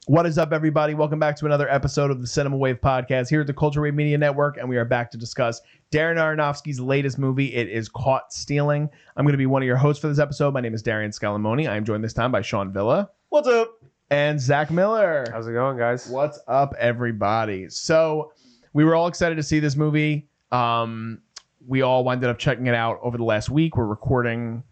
What is up, everybody? Welcome back to another episode of the Cinema Wave podcast here at the Culture Wave Media Network, and we are back to discuss Darren Aronofsky's latest movie. It is Caught Stealing. I'm going to be one of your hosts for this episode. My name is Darian Scalamoni. I am joined this time by Sean Villa. What's up? And Zach Miller. How's it going, guys? What's up, everybody? So we were all excited to see this movie. We all wound up checking it out over the last week. We're recording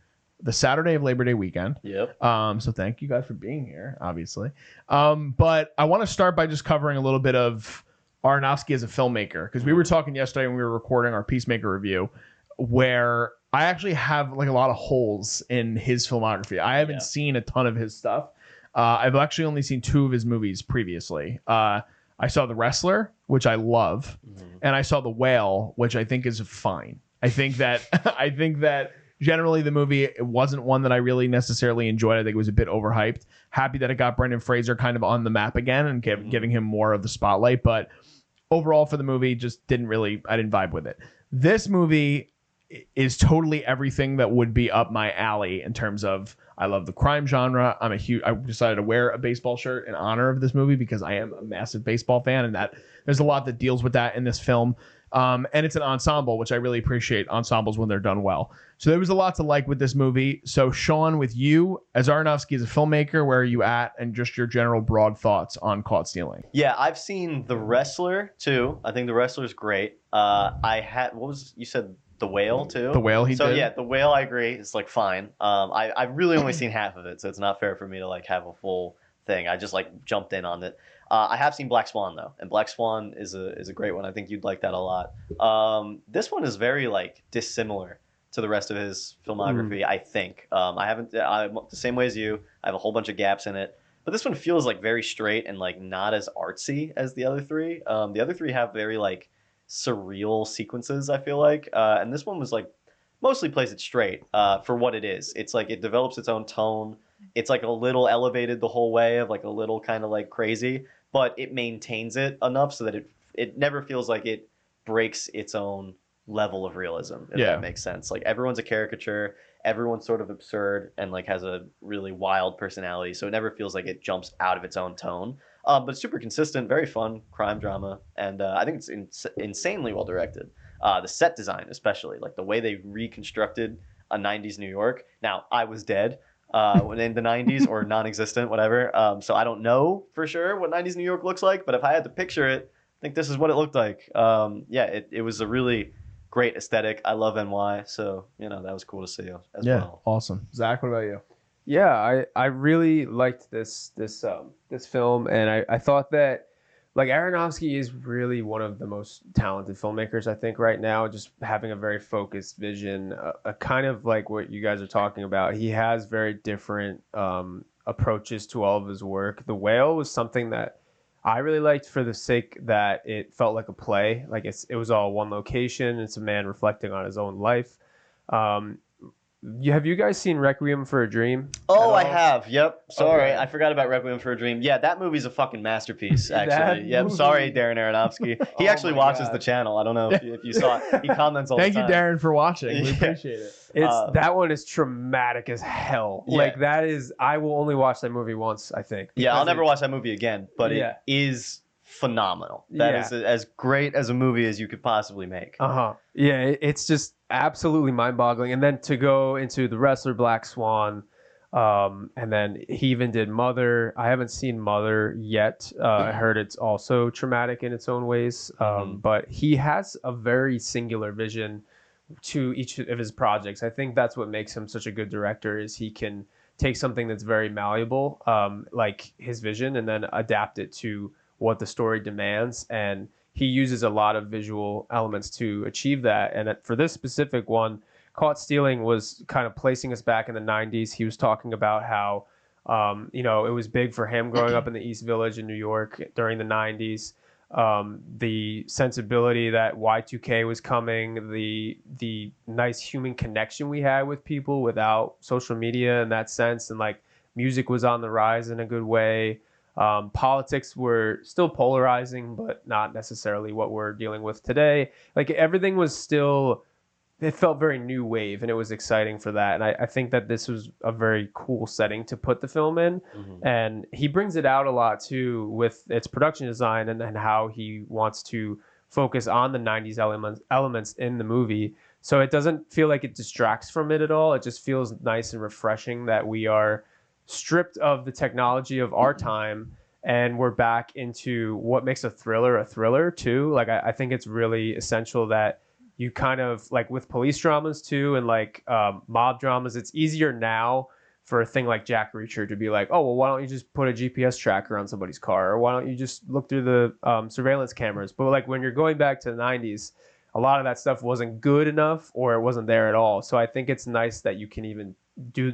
the Saturday of Labor Day weekend. Yep. So thank you guys for being here, obviously. But I want to start by just covering a little bit of Aronofsky as a filmmaker, because we were talking yesterday when we were recording our Peacemaker review, where I actually have like a lot of holes in his filmography. I haven't seen a ton of his stuff. I've actually only seen 2 of his movies previously. I saw The Wrestler, which I love, and I saw The Whale, which I think is fine. I think that generally the movie, it wasn't one that I really necessarily enjoyed. I think it was a bit overhyped. Happy that it got Brendan Fraser kind of on the map again and giving him more of the spotlight. But overall for the movie, I didn't vibe with it. This movie is totally everything that would be up my alley in terms of, I love the crime genre. I decided to wear a baseball shirt in honor of this movie because I am a massive baseball fan, and that there's a lot that deals with that in this film. And it's an ensemble, which I really appreciate ensembles when they're done well. So there was a lot to like with this movie. So Sean, with you as Aronofsky as a filmmaker, where are you at, and just your general broad thoughts on Caught Stealing? Yeah, I've seen The Wrestler too. I think The Wrestler's great. You said The Whale too? The Whale he did? So yeah, The Whale I agree is like fine. I've really only seen half of it, so it's not fair for me to like have a full thing. I just like jumped in on it. I have seen Black Swan though, and Black Swan is a great one. I think you'd like that a lot. This one is very like dissimilar to the rest of his filmography. I think I'm the same way as you. I have a whole bunch of gaps in it, but this one feels like very straight and like not as artsy as the other 3. The other 3 have very like surreal sequences, I feel like, and this one was like mostly plays it straight for what it is. It's like it develops its own tone. It's like a little elevated the whole way, of like a little kind of like crazy, but it maintains it enough so that it never feels like it breaks its own level of realism, if that makes sense. Like everyone's a caricature, everyone's sort of absurd and like has a really wild personality, so it never feels like it jumps out of its own tone. But super consistent, very fun crime drama, and I think it's insanely well directed. The set design, especially, like the way they reconstructed a 90s New York. Now, I was dead in the 90s or non-existent, whatever. So I don't know for sure what 90s New York looks like, but if I had to picture it, I think this is what it looked like. It was a really great aesthetic. I love NY, so that was cool to see as well. Awesome. Zach, what about you? Yeah, I really liked this film, and I thought that like Aronofsky is really one of the most talented filmmakers, I think, right now, just having a very focused vision, a kind of like what you guys are talking about. He has very different approaches to all of his work. The Whale was something that I really liked for the sake that it felt like a play. Like it was all one location. It's a man reflecting on his own life. Have you guys seen Requiem for a Dream? Oh, I have. Yep. Sorry, okay. I forgot about Requiem for a Dream. Yeah, that movie's a fucking masterpiece, actually. Yep. Sorry, Darren Aronofsky. He actually watches the channel. I don't know if you saw it. He comments all the time. Thank you, Darren, for watching. We appreciate it. That one is traumatic as hell. Yeah. Like that is, I will only watch that movie once, I think. Yeah, I'll never watch that movie again, but it is phenomenal. That is as great as a movie as you could possibly make. Yeah, it's just absolutely mind-boggling. And then to go into The Wrestler, Black Swan, and then he even did Mother. I haven't seen Mother yet. I heard it's also traumatic in its own ways. But he has a very singular vision to each of his projects. I think that's what makes him such a good director, is he can take something that's very malleable, like his vision, and then adapt it to what the story demands. And he uses a lot of visual elements to achieve that. And for this specific one, Caught Stealing was kind of placing us back in the 90s. He was talking about how, it was big for him growing up in the East Village in New York during the 90s. The sensibility that Y2K was coming, the nice human connection we had with people without social media in that sense. And like music was on the rise in a good way. Politics were still polarizing, but not necessarily what we're dealing with today. Like everything was still it felt very new wave, and it was exciting for that. And I think that this was a very cool setting to put the film in. And he brings it out a lot too with its production design and how he wants to focus on the 90s elements in the movie. So it doesn't feel like it distracts from it at all. It just feels nice and refreshing that we are stripped of the technology of our time and we're back into what makes a thriller too. Like I think it's really essential that you kind of like with police dramas too, and like mob dramas, it's easier now for a thing like Jack Reacher to be like, oh, well, why don't you just put a GPS tracker on somebody's car? Or why don't you just look through the surveillance cameras? But like when you're going back to the 90s, a lot of that stuff wasn't good enough or it wasn't there at all. So I think it's nice that you can even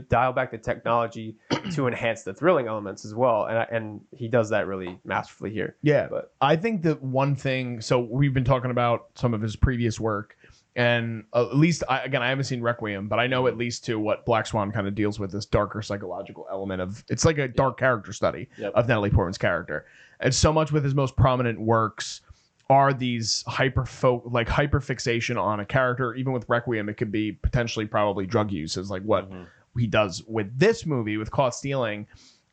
dial back the technology to enhance the thrilling elements as well. And he does that really masterfully here. Yeah, But I think that one thing. So we've been talking about some of his previous work, and at least I haven't seen Requiem, but I know at least to what Black Swan kind of deals with, this darker psychological element of it's like a dark character study of Natalie Portman's character, and so much with his most prominent works are these hyper fixation on a character. Even with Requiem, it could be potentially probably drug use, is like what he does with this movie with Caught Stealing.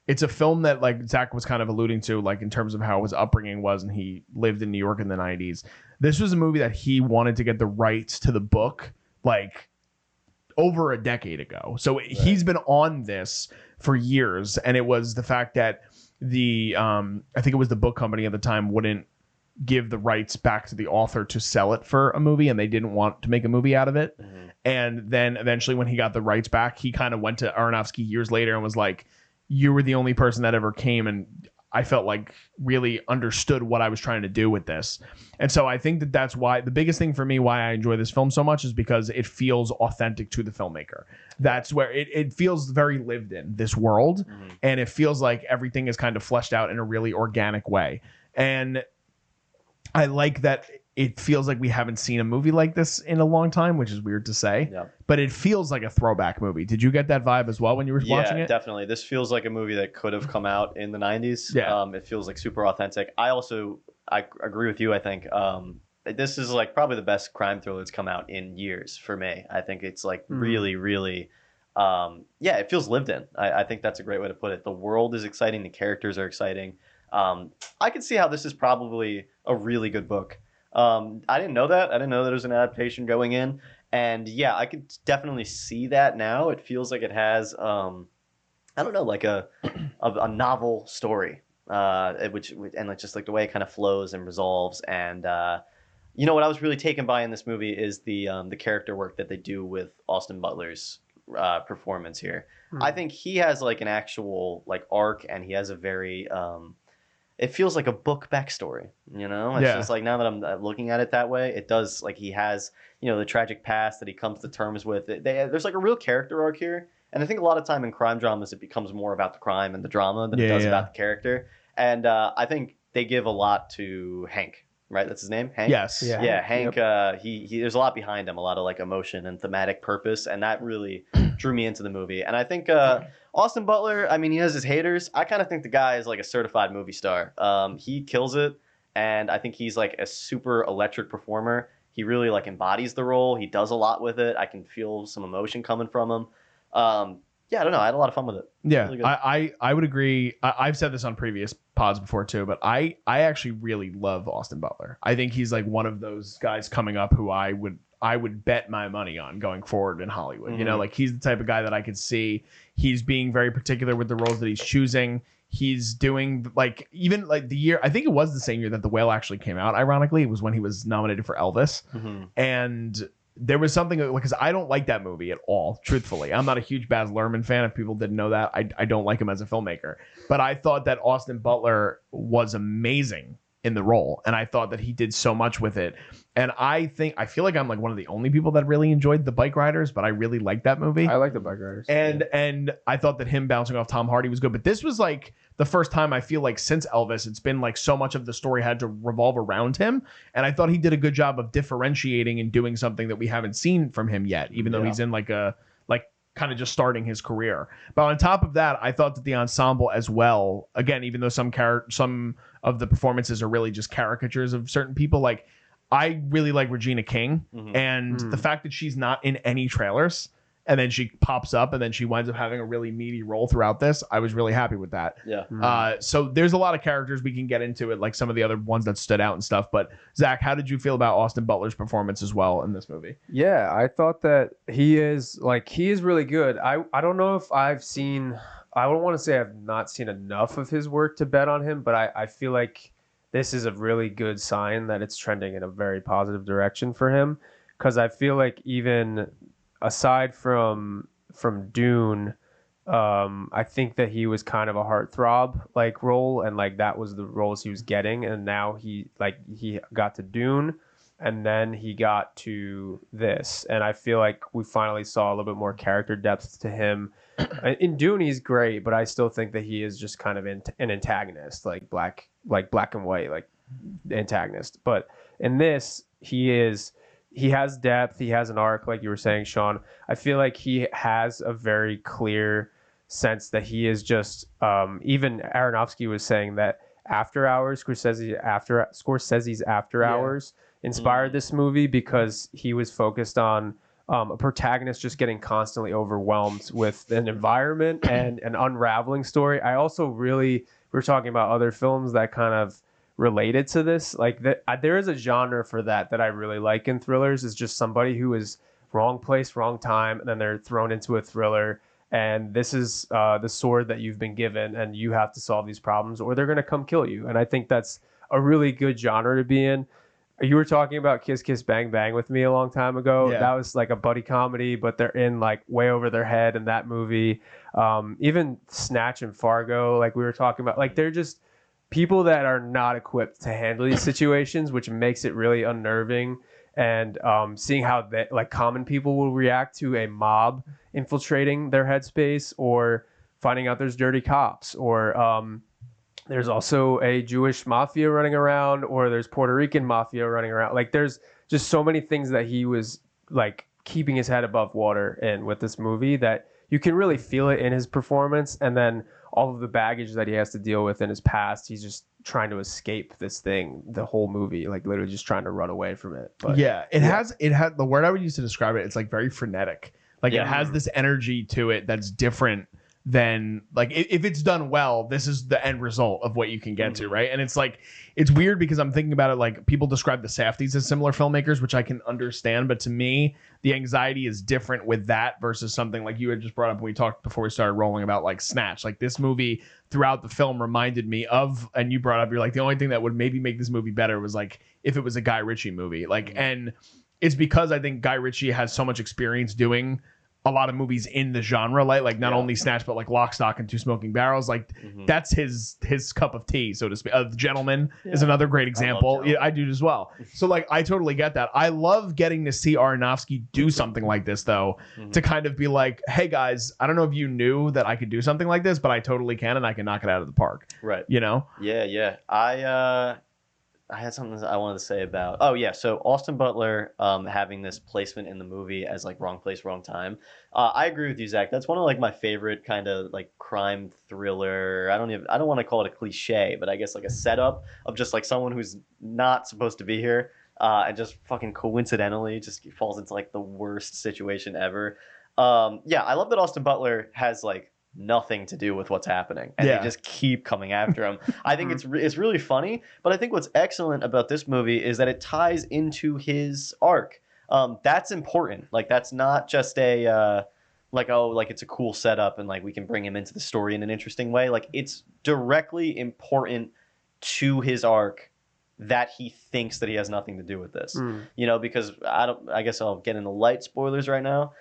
It's a film that, like Zach was kind of alluding to, like in terms of how his upbringing was, and he lived in New York in the 90s. This was a movie that he wanted to get the rights to the book like over a decade ago. So he's been on this for years, and it was the fact that the I think it was the book company at the time wouldn't give the rights back to the author to sell it for a movie, and they didn't want to make a movie out of it. And then eventually when he got the rights back, he kind of went to Aronofsky years later and was like, you were the only person that ever came and I felt like really understood what I was trying to do with this. And so I think that that's why the biggest thing for me, why I enjoy this film so much, is because it feels authentic to the filmmaker. That's where it feels very lived in, this world. And it feels like everything is kind of fleshed out in a really organic way. And I like that it feels like we haven't seen a movie like this in a long time, which is weird to say, but it feels like a throwback movie. Did you get that vibe as well when you were watching it? Yeah, definitely. This feels like a movie that could have come out in the 90s. It feels like super authentic. I agree with you. I think this is like probably the best crime thriller that's come out in years for me. I think it's like really, really, it feels lived in. I think that's a great way to put it. The world is exciting. The characters are exciting. I could see how this is probably a really good book. I didn't know that. I didn't know that it was an adaptation going in. And yeah, I could definitely see that now. It feels like it has, I don't know, like a novel story, which like just like the way it kind of flows and resolves. And you know what I was really taken by in this movie is the character work that they do with Austin Butler's performance here. I think he has like an actual like arc, and he has a very it feels like a book backstory, you know? It's just like, now that I'm looking at it that way, it does, like, he has, you know, the tragic past that he comes to terms with. There's like a real character arc here. And I think a lot of time in crime dramas, it becomes more about the crime and the drama than it does about the character. And I think they give a lot to Hank, right? That's his name? Hank? Yes. Yeah, Hank, he there's a lot behind him, a lot of like emotion and thematic purpose. And that really drew me into the movie. And I think Austin Butler, I mean, he has his haters. I kind of think the guy is like a certified movie star. He kills it, and I think he's like a super electric performer. He really like embodies the role. He does a lot with it. I can feel some emotion coming from him. I don't know. I had a lot of fun with it. Yeah, really I would agree. I've said this on previous pods before too, but I actually really love Austin Butler. I think he's like one of those guys coming up who I would bet my money on going forward in Hollywood. You know, like he's the type of guy that I could see. He's being very particular with the roles that he's choosing. He's doing like, even like the year, I think it was the same year that The Whale actually came out. Ironically, it was when he was nominated for Elvis. And there was something, because I don't like that movie at all, truthfully. I'm not a huge Baz Luhrmann fan. If people didn't know that, I don't like him as a filmmaker. But I thought that Austin Butler was amazing in the role, and I thought that he did so much with it. And I feel like I'm like one of the only people that really enjoyed The Bike Riders, but I really liked that movie. I like The Bike Riders. And I thought that him bouncing off Tom Hardy was good. But this was like the first time I feel like since Elvis, it's been like so much of the story had to revolve around him. And I thought he did a good job of differentiating and doing something that we haven't seen from him yet, even though he's in like a kind of just starting his career. But on top of that, I thought that the ensemble as well, again, even though some of the performances are really just caricatures of certain people, like I really like Regina King, and the fact that she's not in any trailers, and then she pops up, and then she winds up having a really meaty role throughout this. I was really happy with that. Yeah. So there's a lot of characters we can get into it, like some of the other ones that stood out and stuff. But Zach, how did you feel about Austin Butler's performance as well in this movie? Yeah, I thought that he is really good. I don't know if I've seen. I don't want to say I've not seen enough of his work to bet on him, but I feel like this is a really good sign that it's trending in a very positive direction for him, because I feel like even aside from Dune, I think that he was kind of a heartthrob like role, and like that was the roles he was getting, and now he got to Dune, and then he got to this, and I feel like we finally saw a little bit more character depth to him. In Dune, he's great, but I still think that he is just kind of an antagonist, like black and white, like antagonist. But in this, he has depth, he has an arc, like you were saying, Sean. I feel like he has a very clear sense that he is just. Even Aronofsky was saying that After Hours, Scorsese's After Hours inspired this movie, because he was focused on a protagonist just getting constantly overwhelmed with an environment and an unraveling story. I also we were talking about other films that kind of related to this. Like there is a genre for that I really like in thrillers, is just somebody who is wrong place, wrong time, and then they're thrown into a thriller. And this is the sword that you've been given, and you have to solve these problems or they're going to come kill you. And I think that's a really good genre to be in. You were talking about Kiss Kiss Bang Bang with me a long time ago. Yeah. That was like a buddy comedy, but they're in like way over their head in that movie. Even Snatch and Fargo, like we were talking about, like they're just people that are not equipped to handle these situations, which makes it really unnerving. And seeing how like common people will react to a mob infiltrating their headspace, or finding out there's dirty cops, or there's also a Jewish mafia running around, or there's Puerto Rican mafia running around. Like there's just so many things that he was like keeping his head above water in with this movie, that you can really feel it in his performance. And then all of the baggage that he has to deal with in his past, he's just trying to escape this thing the whole movie, like literally just trying to run away from it. But it has the word I would use to describe it, it's like very frenetic. Like it has this energy to it that's different than, like, if it's done well, this is the end result of what you can get to, right? And it's like, it's weird because I'm thinking about it, like people describe the Safdies as similar filmmakers, which I can understand, but to me the anxiety is different with that versus something like you had just brought up when we talked before we started rolling about like Snatch. Like this movie throughout the film reminded me of, and you brought up, you're like, the only thing that would maybe make this movie better was like if it was a Guy Ritchie movie, like, and it's because I think Guy Ritchie has so much experience doing a lot of movies in the genre, like not only Snatch, but like Lock, Stock, and Two Smoking Barrels. Like that's his cup of tea, so to speak. The Gentleman is another great example. I do as well. So like I totally get that. I love getting to see Aronofsky do something like this though, to kind of be like, hey guys, I don't know if you knew that I could do something like this, but I totally can, and I can knock it out of the park. Right. You know? Yeah. I had something I wanted to say about. Oh yeah, so Austin Butler having this placement in the movie as like wrong place, wrong time. I agree with you, Zach. That's one of like my favorite kind of like crime thriller. I don't want to call it a cliche, but I guess like a setup of just like someone who's not supposed to be here, and just fucking coincidentally just falls into like the worst situation ever. Yeah, I love that Austin Butler has like nothing to do with what's happening, and they just keep coming after him. I think it's really funny, but I think what's excellent about this movie is that it ties into his arc. That's important. Like that's not just a like, oh, like it's a cool setup and like we can bring him into the story in an interesting way. Like it's directly important to his arc that he thinks that he has nothing to do with this. You know, because I guess I'll get into light spoilers right now.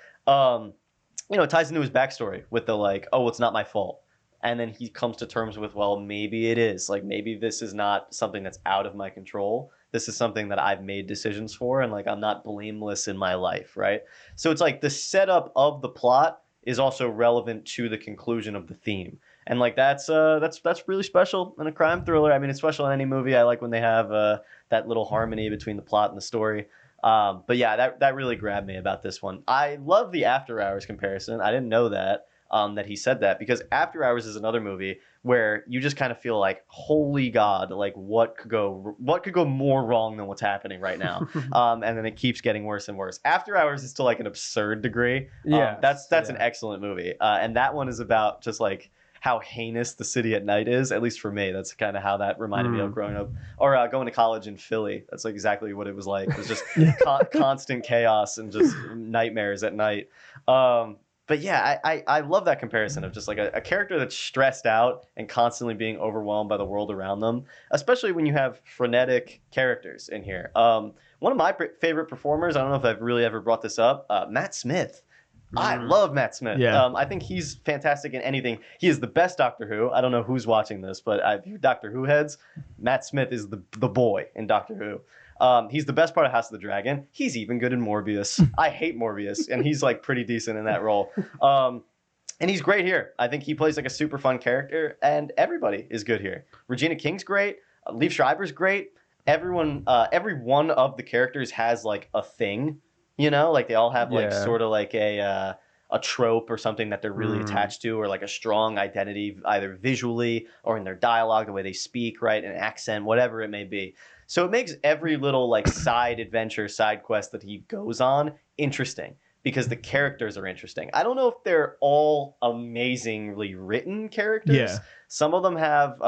You know, it ties into his backstory with the like, oh, it's not my fault. And then he comes to terms with, well, maybe it is. Like, maybe this is not something that's out of my control. This is something that I've made decisions for, and like I'm not blameless in my life, right? So it's like the setup of the plot is also relevant to the conclusion of the theme. And like that's really special in a crime thriller. I mean, it's special in any movie. I like when they have that little harmony between the plot and the story. But yeah, that really grabbed me about this one. I love the After Hours comparison. I didn't know that. that he said that, because After Hours is another movie where you just kind of feel like, holy God, like what could go more wrong than what's happening right now? And then it keeps getting worse and worse. After Hours is to like an absurd degree. That's an excellent movie. And that one is about just like how heinous the city at night is. At least for me, that's kind of how that reminded me of growing up or going to college in Philly. That's like exactly what it was like. It was just constant chaos and just nightmares at night. But yeah, I love that comparison of just like a character that's stressed out and constantly being overwhelmed by the world around them, especially when you have frenetic characters in here. One of my favorite performers, I don't know if I've really ever brought this up, Matt Smith. I love Matt Smith. Yeah. I think he's fantastic in anything. He is the best Doctor Who. I don't know who's watching this, but if you're Doctor Who heads, Matt Smith is the boy in Doctor Who. He's the best part of House of the Dragon. He's even good in Morbius. I hate Morbius, and he's like pretty decent in that role. And he's great here. I think he plays like a super fun character, and everybody is good here. Regina King's great. Liev Schreiber's great. Every one of the characters has like a thing. You know, like they all have like sort of like a trope or something that they're really attached to, or like a strong identity, either visually or in their dialogue, the way they speak, right, an accent, whatever it may be. So it makes every little like side adventure, side quest that he goes on interesting, because the characters are interesting. I don't know if they're all amazingly written characters. Yeah. Some of them have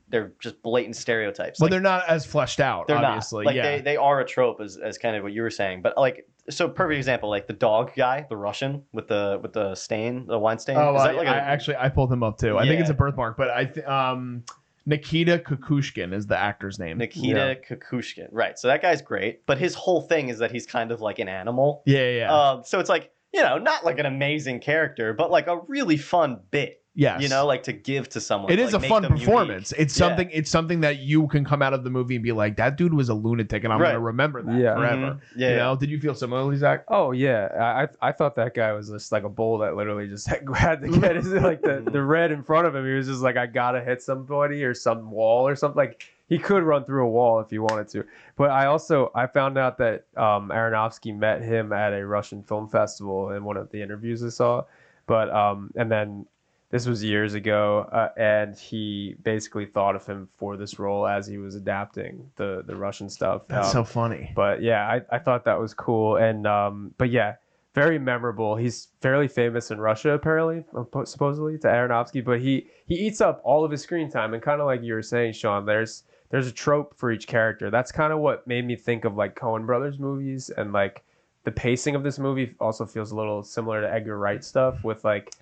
they're just blatant stereotypes. Well, like, they're not as fleshed out, they're obviously. not. Like they are a trope, as kind of what you were saying. But like, so perfect example, like the dog guy, the Russian with the stain, the wine stain. Oh, Is that like I pulled him up too. I think Yeah. it's a birthmark, but Nikita Kukushkin is the actor's name. Nikita Kukushkin, right? So that guy's great, but his whole thing is that he's kind of like an animal. Yeah. So it's like, you know, not like an amazing character, but like a really fun bit. Yes. You know, like to give to someone. It is like, a fun make them performance. unique. It's something. It's something that you can come out of the movie and be like, "That dude was a lunatic," and I'm Right. gonna remember that Yeah. forever. Mhm. Yeah, You know? Did you feel similarly, Zach? Oh yeah, I thought that guy was just like a bull that literally just had to get his like the red in front of him. He was just like, I gotta hit somebody or some wall or something. Like he could run through a wall if he wanted to. But I found out that Aronofsky met him at a Russian film festival in one of the interviews I saw. But and then this was years ago, and he basically thought of him for this role as he was adapting the Russian stuff. That's so funny. But yeah, I thought that was cool. And but yeah, very memorable. He's fairly famous in Russia, apparently, supposedly, to Aronofsky. But he eats up all of his screen time. And kind of like you were saying, Sean, there's a trope for each character. That's kind of what made me think of like Coen Brothers movies, and like the pacing of this movie also feels a little similar to Edgar Wright stuff, with like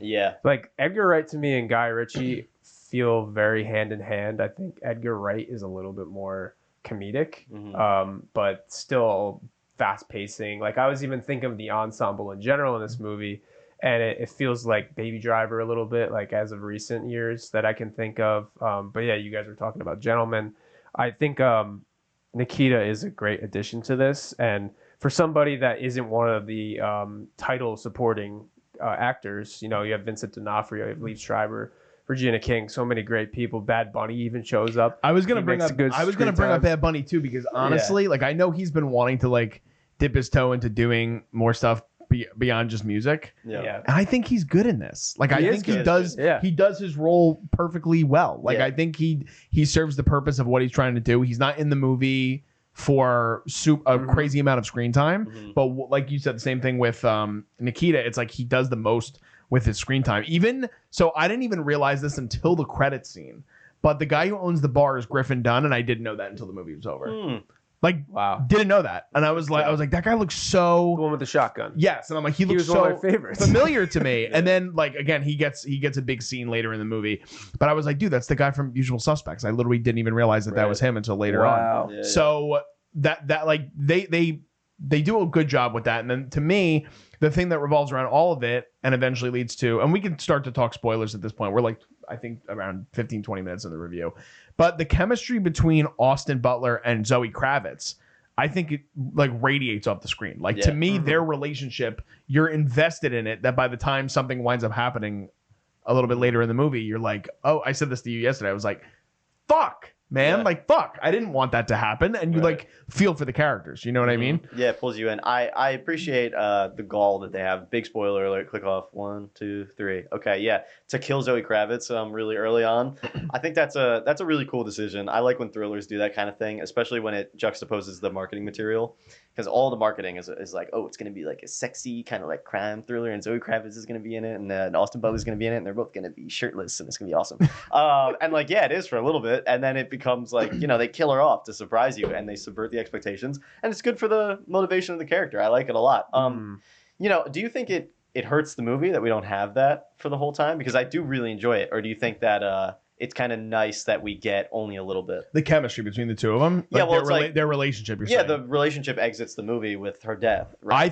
Edgar Wright to me and Guy Ritchie feel very hand in hand. I think Edgar Wright is a little bit more comedic, but still fast pacing. Like I was even thinking of the ensemble in general in this movie, and it feels like Baby Driver a little bit, like as of recent years that I can think of. But yeah, you guys were talking about Gentlemen. I think Nikita is a great addition to this, and for somebody that isn't one of the title supporting actors, you know, you have Vincent D'Onofrio, you have Liev Schreiber, Regina King, so many great people. Bad Bunny even shows up. I was gonna bring up Bad Bunny too, because honestly, like I know he's been wanting to like dip his toe into doing more stuff beyond just music. Yeah. And I think he's good in this. Like I think he does his role perfectly well. Like I think he serves the purpose of what he's trying to do. He's not in the movie for a crazy amount of screen time, but like you said, the same thing with Nikita. It's like he does the most with his screen time. Even so, I didn't even realize this until the credits scene, but the guy who owns the bar is Griffin Dunne, and I didn't know that until the movie was over. Like, wow, didn't know that, and I was like, that guy looks so. The one with the shotgun. Yes, and I'm like, he looks so one of my favorites. familiar to me. And then, like, again, he gets a big scene later in the movie, but I was like, dude, that's the guy from Usual Suspects. I literally didn't even realize that was him until later on. Yeah, so that like they do a good job with that. And then to me, the thing that revolves around all of it and eventually leads to, and we can start to talk spoilers at this point. We're like, I think around 15, 20 minutes in the review. But the chemistry between Austin Butler and Zoe Kravitz, I think it like radiates off the screen. Like to me, their relationship, you're invested in it, that by the time something winds up happening a little bit later in the movie, you're like, oh, I said this to you yesterday. I was like, fuck. man. Yeah. Like, fuck, I didn't want that to happen. And you like feel for the characters. You know what I mean? Yeah, it pulls you in. I appreciate the gall that they have. Big spoiler alert. Click off. 1, 2, 3. Okay, yeah. To kill Zoe Kravitz really early on. I think that's a really cool decision. I like when thrillers do that kind of thing, especially when it juxtaposes the marketing material. Because all the marketing is like, oh, it's going to be like a sexy kind of like crime thriller, and Zoe Kravitz is going to be in it, and Austin Butler is going to be in it, and they're both going to be shirtless, and it's going to be awesome. And like, yeah, it is for a little bit, and then it becomes like, they kill her off to surprise you, and they subvert the expectations, and it's good for the motivation of the character. I like it a lot. Do you think it hurts the movie that we don't have that for the whole time? Because I do really enjoy it. Or do you think that it's kind of nice that we get only a little bit? The chemistry between the two of them. Yeah, well, their relationship. You're saying. The relationship exits the movie with her death. Right?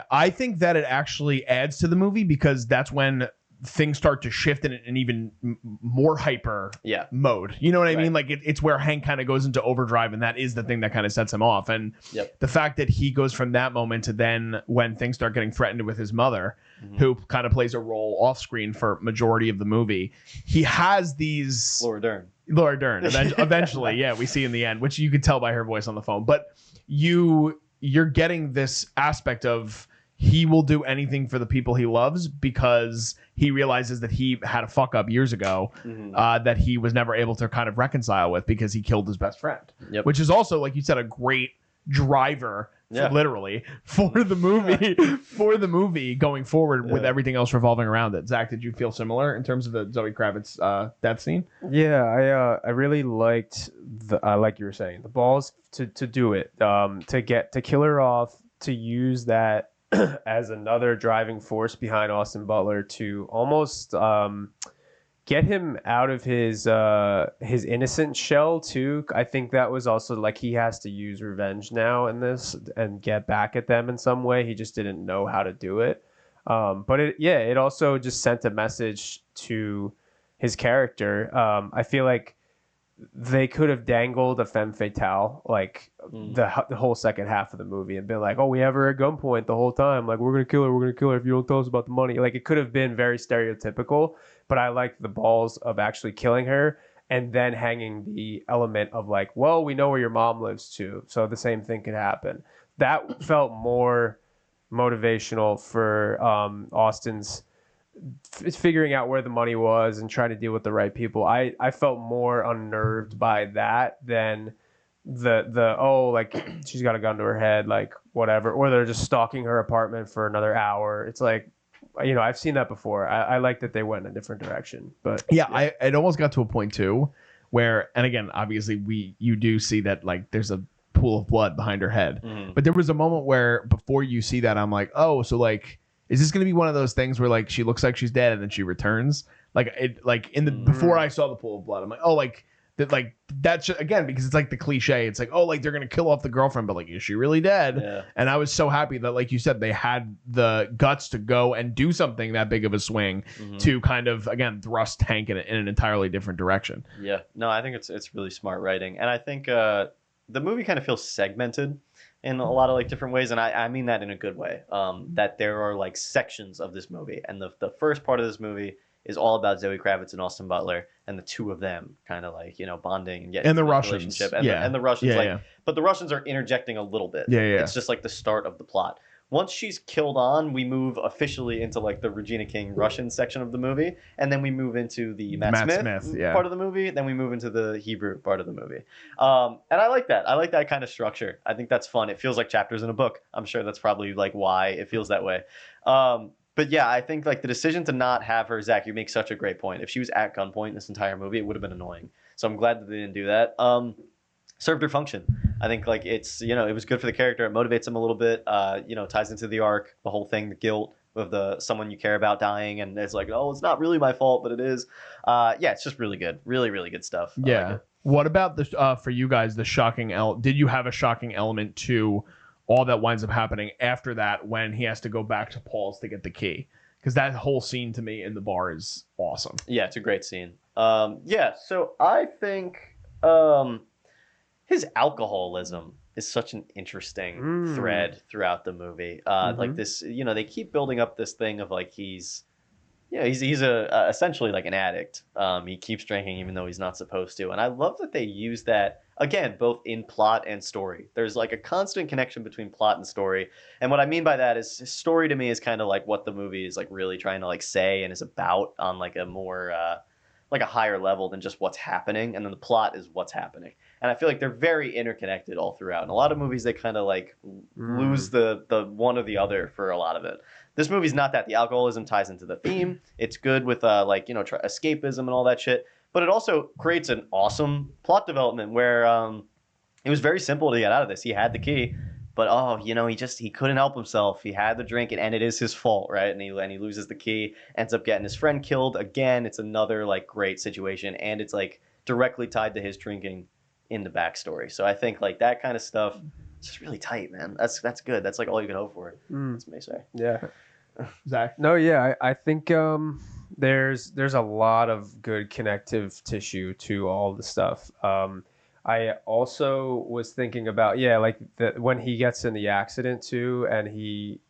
I think that it actually adds to the movie because that's when things start to shift in an even more hyper mode. You know what I mean? Like it's where Hank kind of goes into overdrive, and that is the thing that kind of sets him off. And the fact that he goes from that moment to then when things start getting threatened with his mother, who kind of plays a role off screen for majority of the movie, he has these Laura Dern. Eventually, we see in the end, which you could tell by her voice on the phone. But you're getting this aspect of he will do anything for the people he loves because he realizes that he had a fuck up years ago that he was never able to kind of reconcile with because he killed his best friend. Which is also, like you said, a great driver literally for the movie going forward with everything else revolving around it. Zach, did you feel similar in terms of the Zoe Kravitz death scene? Yeah, I really liked like you were saying, the balls to do it, to kill her off, to use that as another driving force behind Austin Butler to almost get him out of his innocent shell too. I think that was also like he has to use revenge now in this and get back at them in some way. He just didn't know how to do it. But it also just sent a message to his character. I feel like they could have dangled a femme fatale like the whole second half of the movie and been like, oh, we have her at gunpoint the whole time, like we're gonna kill her if you don't tell us about the money. Like it could have been very stereotypical, but I liked the balls of actually killing her and then hanging the element of like, well, we know where your mom lives too, so the same thing could happen. That felt more motivational for Austin's figuring out where the money was and trying to deal with the right people. I felt more unnerved by that than the like she's got a gun to her head, like whatever, or they're just stalking her apartment for another hour. It's like, I've seen that before. I like that they went in a different direction, but it almost got to a point too where, and again, obviously you do see that like there's a pool of blood behind her head, but there was a moment where before you see that, I'm like, oh, so like, is this going to be one of those things where like she looks like she's dead and then she returns? Like it, like in the before I saw the pool of blood, I'm like, oh, like that, like that's again because it's like the cliche. It's like, oh, like they're going to kill off the girlfriend, but like, is she really dead? Yeah. And I was so happy that, like you said, they had the guts to go and do something that big of a swing to kind of again thrust Hank in an entirely different direction. Yeah, no, I think it's really smart writing, and I think the movie kind of feels segmented in a lot of like different ways, and I mean that in a good way. That there are like sections of this movie, and the first part of this movie is all about Zoe Kravitz and Austin Butler and the two of them kind of like bonding and getting and the Russians relationship and the Russians but the Russians are interjecting a little bit. It's just like the start of the plot. Once she's killed on, we move officially into like the Regina King Russian section of the movie, and then we move into the Matt Smith part of the movie. Then we move into the Hebrew part of the movie, and I like that. I like that kind of structure. I think that's fun. It feels like chapters in a book. I'm sure that's probably like why it feels that way. But yeah, I think like the decision to not have her, Zach, you make such a great point. If she was at gunpoint this entire movie, it would have been annoying. So I'm glad that they didn't do that. Served her function. I think like it's it was good for the character. It motivates him a little bit. Ties into the arc, the whole thing, the guilt of someone you care about dying, and it's like, oh, it's not really my fault, but it is. It's just really good, really really good stuff. Yeah. Like what about the for you guys the shocking did you have a shocking element to all that winds up happening after that when he has to go back to Paul's to get the key? Because that whole scene to me in the bar is awesome. Yeah, it's a great scene. So I think his alcoholism is such an interesting thread throughout the movie. Like this, they keep building up this thing of like he's Yeah, he's a essentially like an addict. He keeps drinking even though he's not supposed to, and I love that they use that again both in plot and story. There's like a constant connection between plot and story, and what I mean by that is story to me is kind of like what the movie is like really trying to like say and is about on like a more like a higher level than just what's happening, and then the plot is what's happening. And I feel like they're very interconnected all throughout. In a lot of movies, they kind of like lose the one or the other for a lot of it. This movie's not that. The alcoholism ties into the theme. It's good with like escapism and all that shit. But it also creates an awesome plot development where it was very simple to get out of this. He had the key, but he couldn't help himself. He had the drink, and it is his fault, right? And he loses the key, ends up getting his friend killed again. It's another like great situation, and it's like directly tied to his drinking in the backstory. So I think like that kind of stuff. It's just really tight, man. That's good. That's like all you can hope for. That's what I say. Yeah. Zach? No, yeah, I think there's a lot of good connective tissue to all the stuff. I also was thinking about like when he gets in the accident too, and he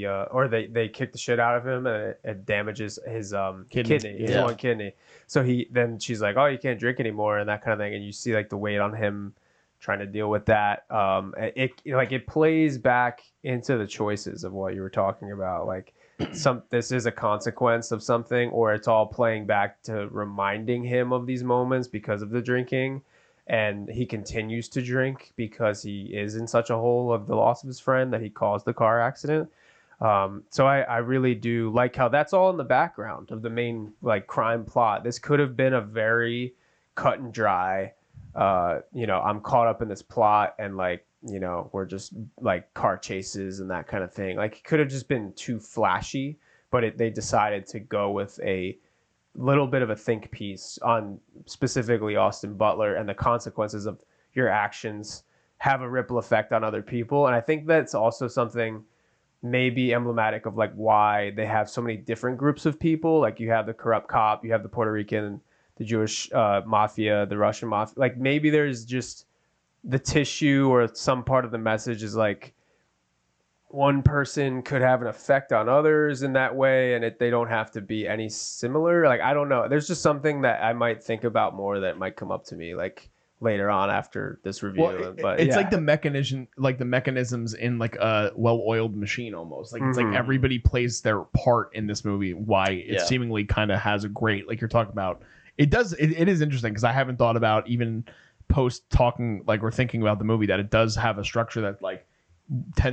or they kick the shit out of him, and it damages his kidney, his one kidney. So she's like, oh, you can't drink anymore, and that kind of thing, and you see like the weight on him trying to deal with that. It plays back into the choices of what you were talking about, like. This is a consequence of something, or it's all playing back to reminding him of these moments because of the drinking, and he continues to drink because he is in such a hole of the loss of his friend that he caused the car accident. So I really do like how that's all in the background of the main like crime plot. This could have been a very cut and dry I'm caught up in this plot, and like we're just like car chases and that kind of thing. Like it could have just been too flashy, but they decided to go with a little bit of a think piece on specifically Austin Butler and the consequences of your actions have a ripple effect on other people. And I think that's also something maybe emblematic of like why they have so many different groups of people. Like you have the corrupt cop, you have the Puerto Rican, the Jewish mafia, the Russian mafia. Like maybe there's just the tissue or some part of the message is like one person could have an effect on others in that way, and they don't have to be any similar. Like, I don't know. There's just something that I might think about more that might come up to me like later on after this review. Well, but it's like the mechanisms in like a well-oiled machine almost. Like it's like everybody plays their part in this movie. Why it seemingly kind of has a great, like you're talking about. It is interesting because I haven't thought about even post talking like or thinking about the movie that it does have a structure that like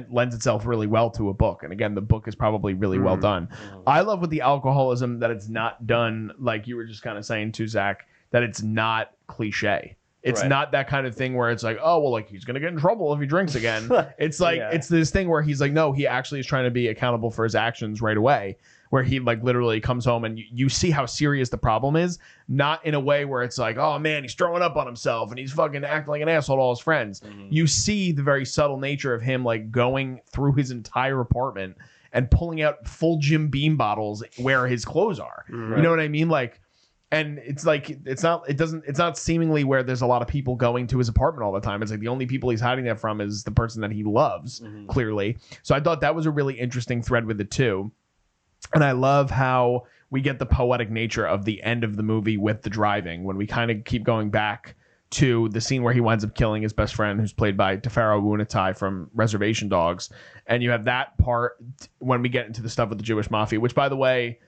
lends itself really well to a book. And again, the book is probably really well done. I love with the alcoholism that it's not done like you were just kind of saying to Zach, that it's not cliche. It's not that kind of thing where it's like, oh, well, like he's going to get in trouble if he drinks again. It's like, it's this thing where he's like, no, he actually is trying to be accountable for his actions right away, where he like literally comes home and you see how serious the problem is, not in a way where it's like, oh man, he's throwing up on himself and he's fucking acting like an asshole to all his friends. You see the very subtle nature of him like going through his entire apartment and pulling out full Jim Beam bottles where his clothes are. You know what I mean? Like, and it's like it's not seemingly where there's a lot of people going to his apartment all the time. It's like the only people he's hiding that from is the person that he loves, clearly. So I thought that was a really interesting thread with it too. And I love how we get the poetic nature of the end of the movie with the driving, when we kind of keep going back to the scene where he winds up killing his best friend, who's played by Tafaro Woon-A-Tai from Reservation Dogs. And you have that part when we get into the stuff with the Jewish mafia, which, by the way,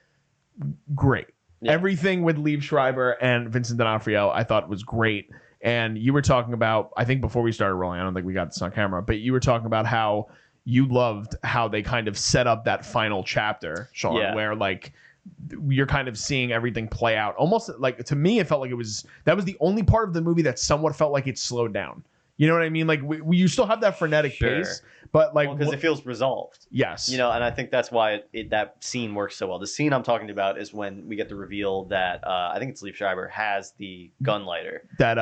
great. Everything with Liev Schreiber and Vincent D'Onofrio I thought was great. And you were talking about, I think before we started rolling, I don't think we got this on camera, but you were talking about how you loved how they kind of set up that final chapter, Sean, where like you're kind of seeing everything play out. Almost like, to me, it felt like that was the only part of the movie that somewhat felt like it slowed down. You know what I mean? Like you still have that frenetic pace, but like because it feels resolved. Yes, and I think that's why that scene works so well. The scene I'm talking about is when we get the reveal that I think it's Liev Schreiber has the gun lighter that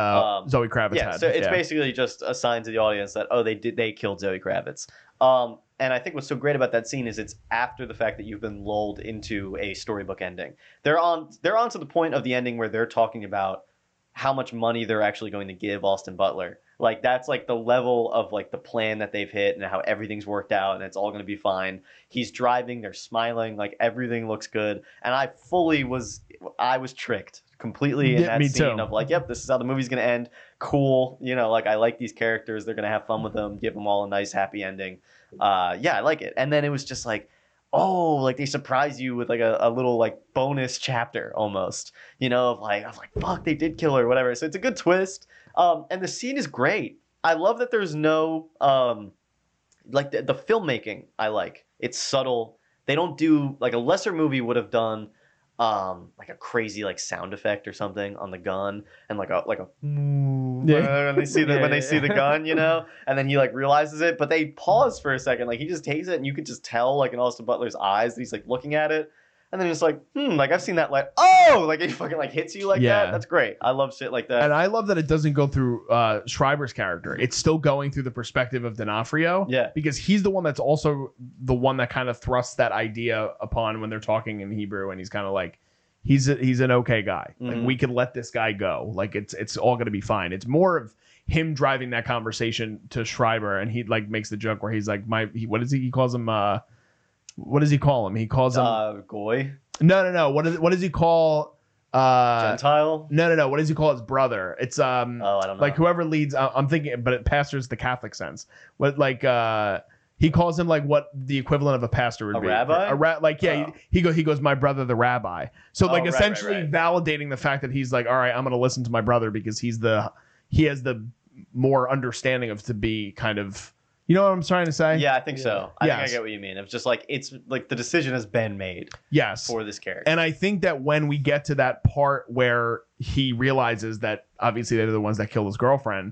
Zoe Kravitz had. So it's basically just a sign to the audience that they killed Zoe Kravitz. And I think what's so great about that scene is it's after the fact that you've been lulled into a storybook ending. They're on to the point of the ending where they're talking about how much money they're actually going to give Austin Butler. Like that's like the level of like the plan that they've hit and how everything's worked out and it's all going to be fine. He's driving, they're smiling, like everything looks good. And I was tricked completely in that scene of like, yep, this is how the movie's going to end. Cool. You know, like I like these characters. They're going to have fun with them, give them all a nice happy ending. Yeah, I like it. And then it was just like, oh, like they surprise you with like a little like bonus chapter almost, you know, of like, I was like, fuck, they did kill her or whatever. So it's a good twist. And the scene is great. I love that there's no, like the filmmaking I like. It's subtle. They don't do, like a lesser movie would have done, like a crazy like sound effect or something on the gun and like a when they see the gun, you know, and then he like realizes it, but they pause for a second, like he just takes it and you could just tell like in Austin Butler's eyes that he's like looking at it, and then he's like like I've seen that, like like it fucking like hits you like that. That's great. I love shit like that. And I love that it doesn't go through Schreiber's character. It's still going through the perspective of D'Onofrio. Yeah, because he's the one that's also the one that kind of thrusts that idea upon when they're talking in Hebrew, and he's kind of like, he's an okay guy. Like we can let this guy go. Like it's all gonna be fine. It's more of him driving that conversation to Schreiber, and he like makes the joke where he's like, what is he? He calls him what does he call him? He calls him Goy. No. What does he call Gentile? No. What does he call his brother? It's I don't know. Like whoever leads. I'm thinking, but it pastors the Catholic sense. What like he calls him like what the equivalent of a pastor would be. Rabbi? He goes, my brother the rabbi. So like essentially right. validating the fact that he's like, all right, I'm going to listen to my brother because he has the more understanding of to be kind of. You know what I'm trying to say? Yeah, I think so. I think I get what you mean. It's just like, it's like the decision has been made. Yes. For this character. And I think that when we get to that part where he realizes that obviously they're the ones that killed his girlfriend,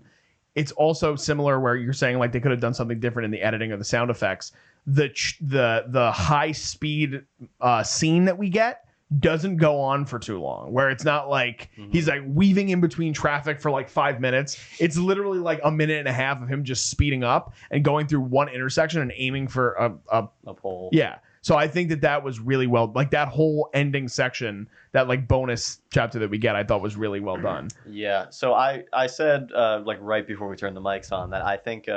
it's also similar where you're saying like they could have done something different in the editing of the sound effects. The high speed scene that we get doesn't go on for too long, where it's not like he's like weaving in between traffic for like 5 minutes. It's literally like a minute and a half of him just speeding up and going through one intersection and aiming for a pole. Yeah. So I think that was really well, like that whole ending section, that like bonus chapter that we get, I thought was really well done. Yeah. So I said like right before we turned the mics on that I think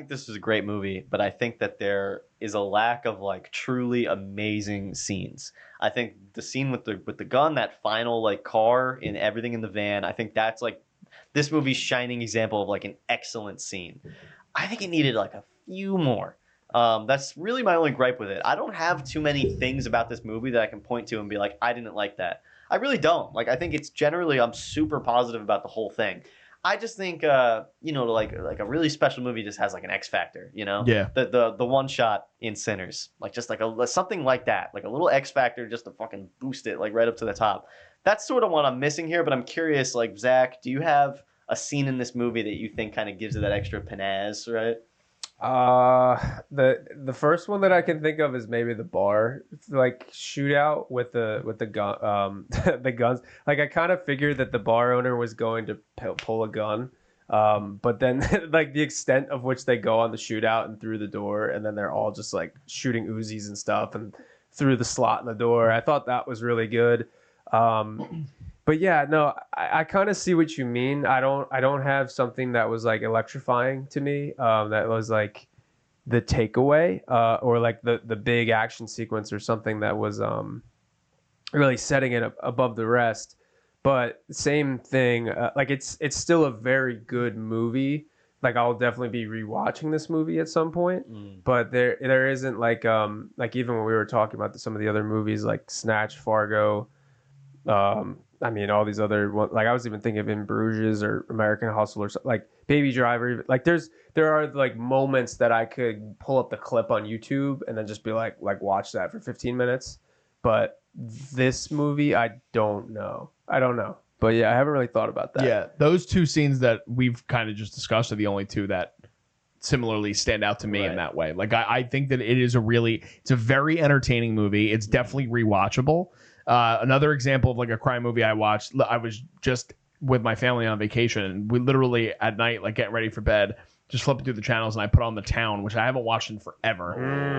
this is a great movie, but I think that there is a lack of like truly amazing scenes. I think the scene with the gun, that final like car and everything in the van, I think that's like this movie's shining example of like an excellent scene. I think it needed like a few more. That's really my only gripe with it. I don't have too many things about this movie that I can point to and be like, I didn't like that. I really don't. Like, I think it's generally, I'm super positive about the whole thing. I just think, you know, like a really special movie just has like an X factor, you know? Yeah. The one shot in Sinners, like just like something like that, like a little X factor just to fucking boost it like right up to the top. That's sort of what I'm missing here, but I'm curious, like, Zach, do you have a scene in this movie that you think kind of gives it that extra panache, right? The first one that I can think of is maybe the bar like shootout with the gun the guns. Like I kind of figured that the bar owner was going to pull a gun, but then like the extent of which they go on the shootout and through the door, and then they're all just like shooting Uzis and stuff and through the slot in the door. I thought that was really good. But yeah, no, I kind of see what you mean. I don't have something that was like electrifying to me. That was like the takeaway, or like the big action sequence or something that was really setting it above the rest. But same thing, like it's still a very good movie. Like I'll definitely be rewatching this movie at some point. But there isn't like even when we were talking about some of the other movies like Snatch, Fargo. I mean, all these other ones, like I was even thinking of In Bruges or American Hustle or something, like Baby Driver. Like there are like moments that I could pull up the clip on YouTube and then just be like watch that for 15 minutes. But this movie, I don't know. But yeah, I haven't really thought about that. Yeah, those two scenes that we've kind of just discussed are the only two that similarly stand out to me in that way. Like I think that it's a very entertaining movie. It's definitely rewatchable. Another example of like a crime movie I watched, I was just with my family on vacation, and we literally at night, like getting ready for bed, just flipping through the channels, and I put on The Town, which I haven't watched in forever.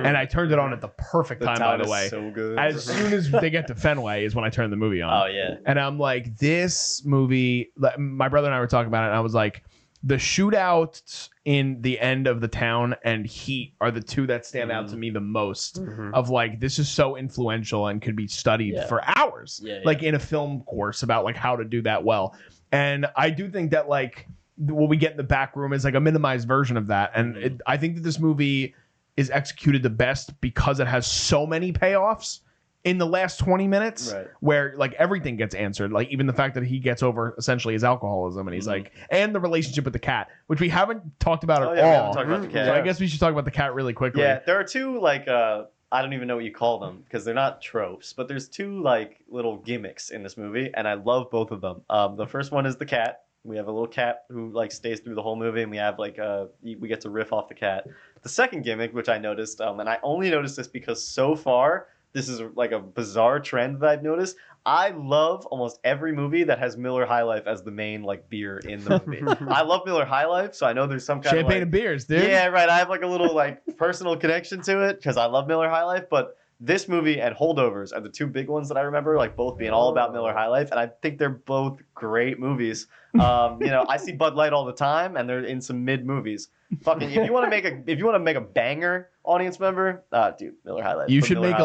And I turned it on at the perfect time, by the way. So good. As soon as they get to Fenway is when I turn the movie on. Oh yeah. And I'm like, this movie, my brother and I were talking about it, and I was like, the shootouts in the end of The Town and Heat are the two that stand out to me the most of like, this is so influential and could be studied for hours, like in a film course about like how to do that well. And I do think that like what we get in the back room is like a minimized version of that. And I think that this movie is executed the best because it has so many payoffs in the last 20 minutes where like everything gets answered. Like even the fact that he gets over essentially his alcoholism and he's like, and the relationship with the cat, which we haven't talked about at all. We haven't talked about the cat. So I guess we should talk about the cat really quickly. Yeah, there are two like I don't even know what you call them because they're not tropes, but there's two like little gimmicks in this movie, and I love both of them. The first one is the cat. We have a little cat who like stays through the whole movie, and we have like we get to riff off the cat. The second gimmick, which I noticed, and I only noticed this because so far this is like a bizarre trend that I've noticed. I love almost every movie that has Miller High Life as the main like beer in the movie. I love Miller High Life, so I know there's some kind Champagne of like, and beers, dude. Yeah, right. I have like a little like personal connection to it because I love Miller High Life, but this movie and Holdovers are the two big ones that I remember, like both being all about Miller High Life, and I think they're both great movies. I see Bud Light all the time, and they're in some mid movies. Fucking, if you want to make a banger, audience member, dude, Miller High Life. You should make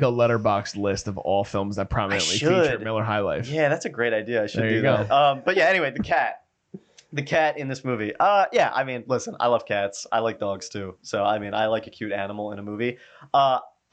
a letterboxd list of all films that prominently feature Miller High Life. Yeah, that's a great idea. I should do that. But yeah, anyway, the cat in this movie. Yeah, I mean, listen, I love cats. I like dogs too. So I mean, I like a cute animal in a movie.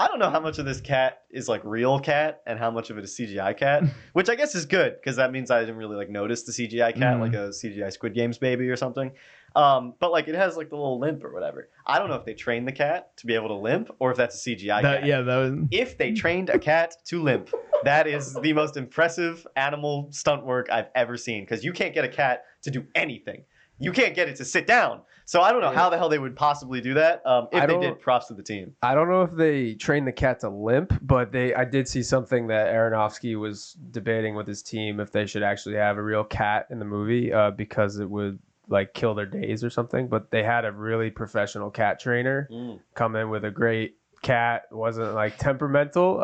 I don't know how much of this cat is like real cat and how much of it is CGI cat, which I guess is good because that means I didn't really like notice the CGI cat, like a CGI Squid Games baby or something. But like it has like the little limp or whatever. I don't know if they trained the cat to be able to limp or if that's a CGI cat. Yeah, if they trained a cat to limp, that is the most impressive animal stunt work I've ever seen because you can't get a cat to do anything. You can't get it to sit down. So I don't know how the hell they would possibly do that. If they did, props to the team. I don't know if they trained the cat to limp, but I did see something that Aronofsky was debating with his team if they should actually have a real cat in the movie because it would like kill their days or something. But they had a really professional cat trainer come in with a great cat. Wasn't like temperamental.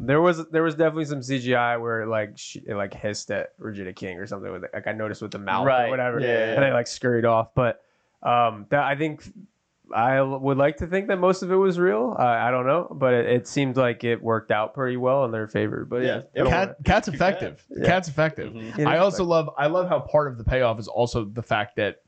There was definitely some CGI where it like hissed at Regina King or something with like I noticed with the mouth or whatever, and they like scurried off. But that I think I would like to think that most of it was real. I don't know, but it seemed like it worked out pretty well in their favor. But cat's effective. Cat's effective. I also love how part of the payoff is also the fact that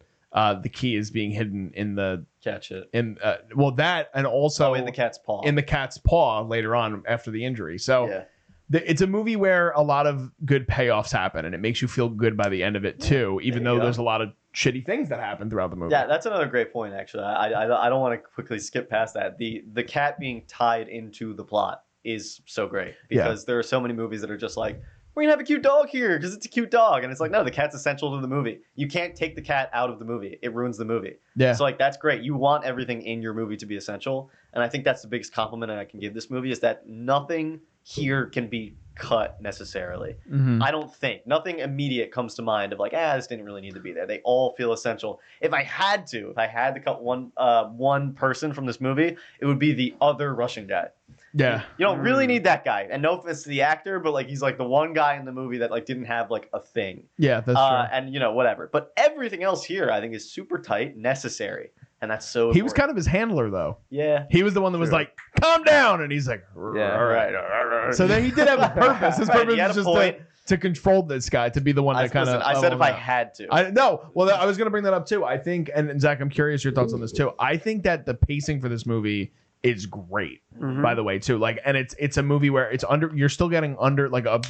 the key is being hidden in the catch it that and also in the cat's paw later on after the injury. So it's a movie where a lot of good payoffs happen and it makes you feel good by the end of it too, even though there's a lot of shitty things that happen throughout the movie. Yeah, that's another great point actually. I don't want to quickly skip past that. The cat being tied into the plot is so great because there are so many movies that are just like, we're gonna have a cute dog here because it's a cute dog, and it's like, no, the cat's essential to the movie. You can't take the cat out of the movie; it ruins the movie. Yeah. So like that's great. You want everything in your movie to be essential, and I think that's the biggest compliment I can give this movie is that nothing here can be cut necessarily. I don't think nothing immediate comes to mind of like, this didn't really need to be there. They all feel essential. If I had to cut one person from this movie, it would be the other Russian guy. Yeah. You don't really need that guy. And no offense to the actor, but like he's like the one guy in the movie that like didn't have like a thing. Yeah, that's true. And whatever. But everything else here I think is super tight, necessary. And that's so important. He was kind of his handler though. Yeah. He was the one that was like, calm down, and he's like, all right. So then he did have a purpose. His purpose was just to control this guy, to be the one that kind of. I said if I had to. I was going to bring that up too. I think, and Zach, I'm curious your thoughts on this too. I think that the pacing for this movie is great, by the way, too. Like, and it's a movie where you're still getting under like a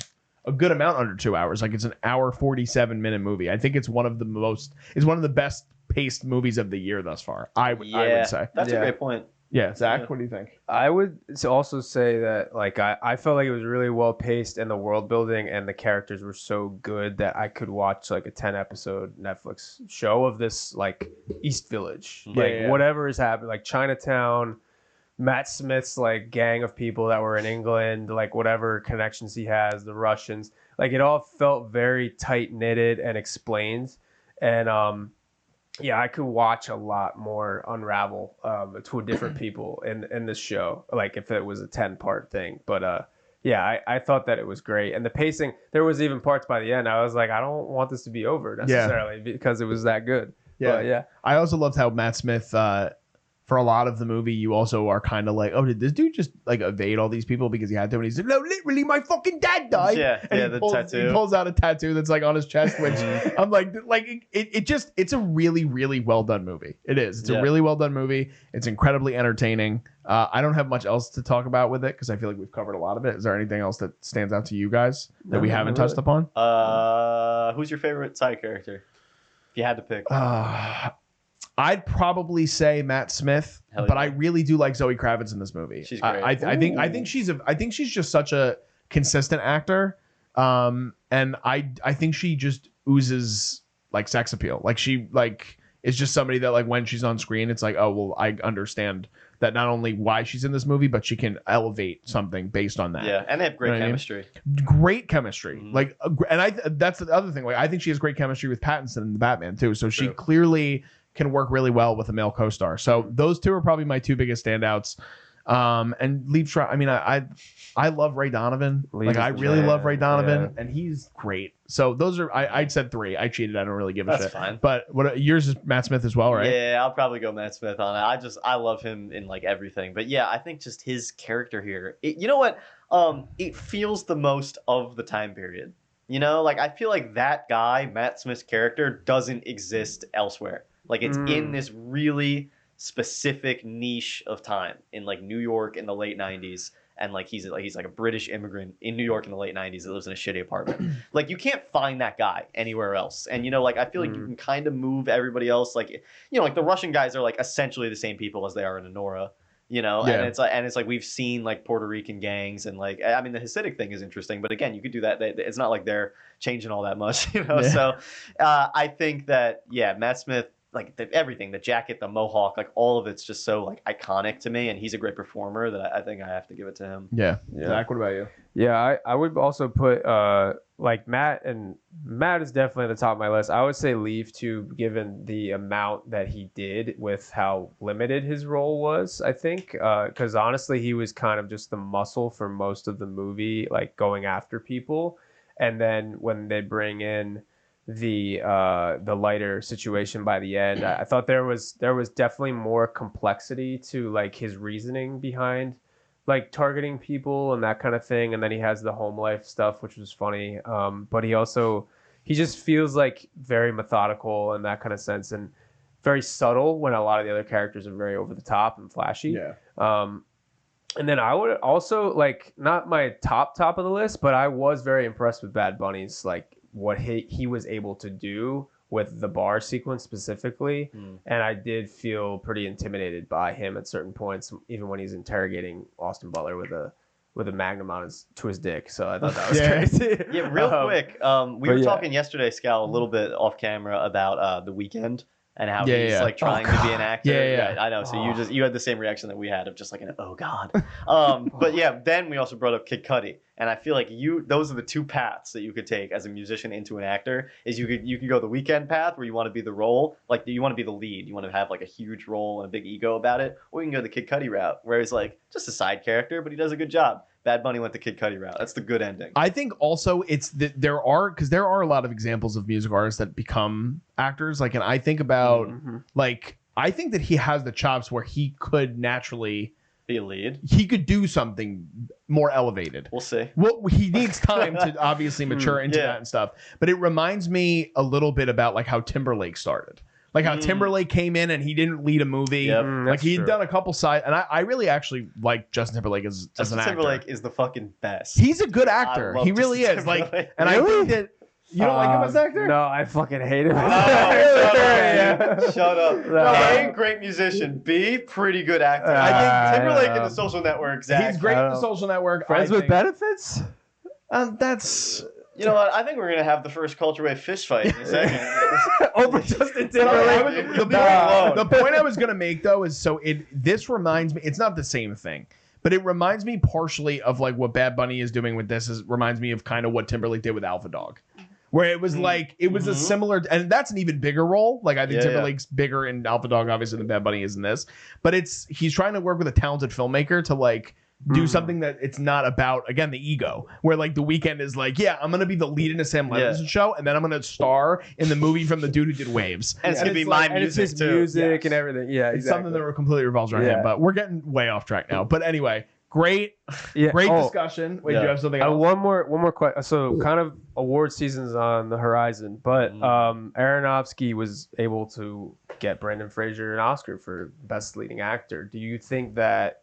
good amount under 2 hours. Like it's an hour 47-minute movie. I think it's one of the best paced movies of the year thus far. I would say that's a great point. Yeah, Zach, what do you think? I would also say that like I felt like it was really well paced and the world building and the characters were so good that I could watch like a 10-episode Netflix show of this like East Village, whatever is happening, like Chinatown, Matt Smith's like gang of people that were in England, like whatever connections he has, the Russians, like it all felt very tight knitted and explained, and Yeah, I could watch a lot more unravel to different people in this show, like if it was a 10-part thing. But yeah, I thought that it was great. And the pacing, there was even parts by the end, I was like, I don't want this to be over necessarily because it was that good. Yeah. But yeah. I also loved how Matt Smith, for a lot of the movie, you also are kind of like, oh, did this dude just like evade all these people because he had to? And he's like, no, literally, my fucking dad died. Yeah, and yeah, the tattoo. He pulls out a tattoo that's like on his chest, which I'm like it's a really, really well done movie. It is. It's a really well done movie. It's incredibly entertaining. I don't have much else to talk about with it because I feel like we've covered a lot of it. Is there anything else that stands out to you guys that we haven't touched upon? Who's your favorite side character? If you had to pick. I'd probably say Matt Smith, but I really do like Zoe Kravitz in this movie. She's great. I think she's just such a consistent actor, and I think she just oozes like sex appeal. Like she is just somebody that like when she's on screen, it's like, oh well, I understand that not only why she's in this movie, but she can elevate something based on that. Yeah, and they have great chemistry. Great chemistry. Like, and that's the other thing. Like, I think she has great chemistry with Pattinson in the Batman too. So she clearly can work really well with a male co-star. So those two are probably my two biggest standouts. And Liev Schreiber, I mean, I love Ray Donovan. Like I really love Ray Donovan, and he's great. So those are I said three. I cheated. I don't really give a shit. That's fine. But what yours is Matt Smith as well, right? Yeah, I'll probably go Matt Smith on it. I love him in like everything. But yeah, I think just his character here. You know what? It feels the most of the time period. You know, like I feel like that guy, Matt Smith's character, doesn't exist elsewhere. Like it's in this really specific niche of time in like New York in the late 90s, and like he's like a British immigrant in New York in the late 90s that lives in a shitty apartment. Like you can't find that guy anywhere else. And you know, like I feel like you can kind of move everybody else. Like, you know, like the Russian guys are like essentially the same people as they are in Enora. You know, and it's like we've seen like Puerto Rican gangs, and like I mean the Hasidic thing is interesting, but again, you could do that. It's not like they're changing all that much, you know. Yeah. So I think that Matt Smith, like everything, the jacket, the mohawk, like all of it's just so like iconic to me, and he's a great performer that I think I have to give it to him. Yeah. Zach, what about you? Yeah, I would also put like Matt is definitely at the top of my list. I would say Liev too, given the amount that he did with how limited his role was, I think. Because honestly, he was kind of just the muscle for most of the movie, like going after people. And then when they bring in the lighter situation by the end, I thought there was definitely more complexity to like his reasoning behind like targeting people and that kind of thing. And then he has the home life stuff, which was funny. But he just feels like very methodical in that kind of sense, and very subtle when a lot of the other characters are very over the top and flashy. Yeah. And then I would also like, not my top of the list, but I was very impressed with Bad Bunny's like what he was able to do with the bar sequence specifically. And I did feel pretty intimidated by him at certain points, even when he's interrogating Austin Butler with a magnum on to his dick. So I thought that was crazy. Yeah, real quick. We were talking yesterday, Scal, a little bit off camera about The Weeknd and how he's like trying to be an actor. Yeah, I know. So you had the same reaction that we had of just like an oh god. But yeah, then we also brought up Kid Cudi, and I feel like those are the two paths that you could take as a musician into an actor. Is you could go the Weeknd path where you want to be the role, like you want to be the lead, you want to have like a huge role and a big ego about it, or you can go the Kid Cudi route where he's like just a side character, but he does a good job. Bad Bunny went the Kid Cudi route. That's the good ending. I think also it's that there are a lot of examples of music artists that become actors. Like, and I think about like, I think that he has the chops where he could naturally be a lead. He could do something more elevated. We'll see. Well, he needs time to obviously mature into that and stuff. But it reminds me a little bit about like how Timberlake started. Like how Timberlake came in and he didn't lead a movie. Like he'd done a couple side, and I really actually like Justin Timberlake as an actor. Timberlake is the fucking best. He's a good actor. He really is. Like, and I think that you don't like him as an actor. No, I fucking hate him. Shut up. A, great musician. B, pretty good actor. I think Timberlake in The Social Network. Zach. He's great in The Social Network. Friends with Benefits. That's. You know what? I think we're gonna have the first culture wave fist fight in a second. Over Justin Timberlake. The point I was gonna make though is this reminds me. It's not the same thing, but it reminds me partially of like what Bad Bunny is doing with this. Reminds me of kind of what Timberlake did with Alpha Dog, where it was like it was a similar, and that's an even bigger role. Like I think Timberlake's bigger in Alpha Dog, obviously, than Bad Bunny is in this. But he's trying to work with a talented filmmaker to like do something that it's not about, again, the ego, where like The Weeknd is like, yeah, I'm gonna be the lead in a Sam Levinson show, and then I'm gonna star in the movie from the dude who did Waves, and it's gonna be my music and too. Music and everything. Yeah, it's something that completely revolves around him. But we're getting way off track now. But anyway, great discussion. Wait, do you have something else? One more question. So kind of award season's on the horizon, but Aronofsky was able to get Brendan Fraser an Oscar for Best Leading Actor. Do you think that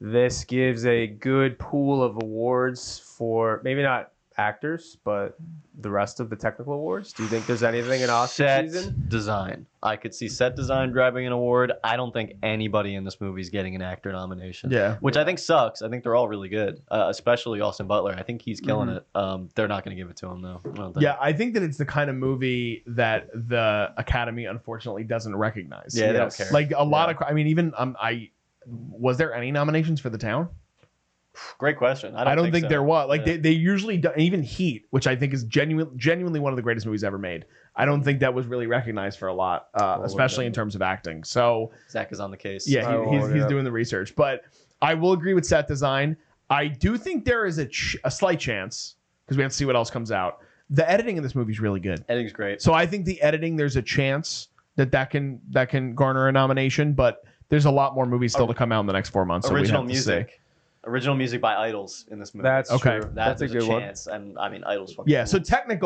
this gives a good pool of awards for maybe not actors, but the rest of the technical awards? Do you think there's anything in Oscar season? Design. I could see set design grabbing an award. I don't think anybody in this movie is getting an actor nomination. Yeah. Which I think sucks. I think they're all really good, especially Austin Butler. I think he's killing it. They're not going to give it to him, though. I think that it's the kind of movie that the Academy, unfortunately, doesn't recognize. Yeah, they don't care. Like a lot of, I mean, even was there any nominations for The Town? Great question. I don't think there was. Like they usually do, even Heat, which I think is genuinely one of the greatest movies ever made. I don't think that was really recognized for a lot, especially in terms of acting. So Zach is on the case. Yeah, he's doing the research. But I will agree with set design. I do think there is a slight chance, because we have to see what else comes out. The editing in this movie is really good. Editing's great. So I think the editing, there's a chance that can garner a nomination, but there's a lot more movies still to come out in the next 4 months. Original music. Original music by Idols in this movie. That's okay. True. That's a good chance. one. And I mean, Idols. Fucking yeah. So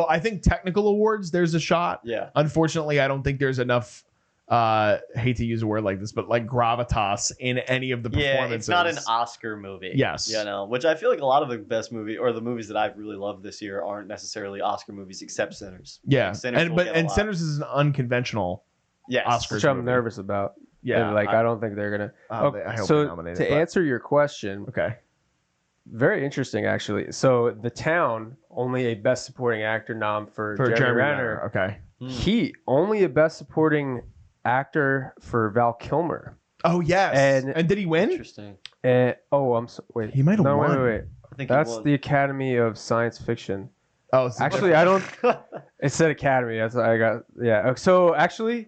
I think technical awards, there's a shot. Yeah. Unfortunately, I don't think there's enough. Hate to use a word like this, but like gravitas in any of the performances. Yeah, it's not an Oscar movie. Yes. You know, which I feel like a lot of the best movie or the movies that I've really loved this year aren't necessarily Oscar movies, except Sinners. Yeah. Like, Sinners Sinners is an unconventional. Yes. Oscars which I'm movie. nervous about. Yeah. And I don't think they're gonna. I hope so they nominate to answer your question, okay. Very interesting, actually. So The Town, only a Best Supporting Actor nom for Jeremy Renner. Okay. Heat, only a Best Supporting Actor for Val Kilmer. Oh yes. And did he win? Interesting. Wait. He might have won. Wait. I think that's the Academy of Science Fiction. Oh, actually, I don't. It said Academy. That's what I got. Yeah. So actually,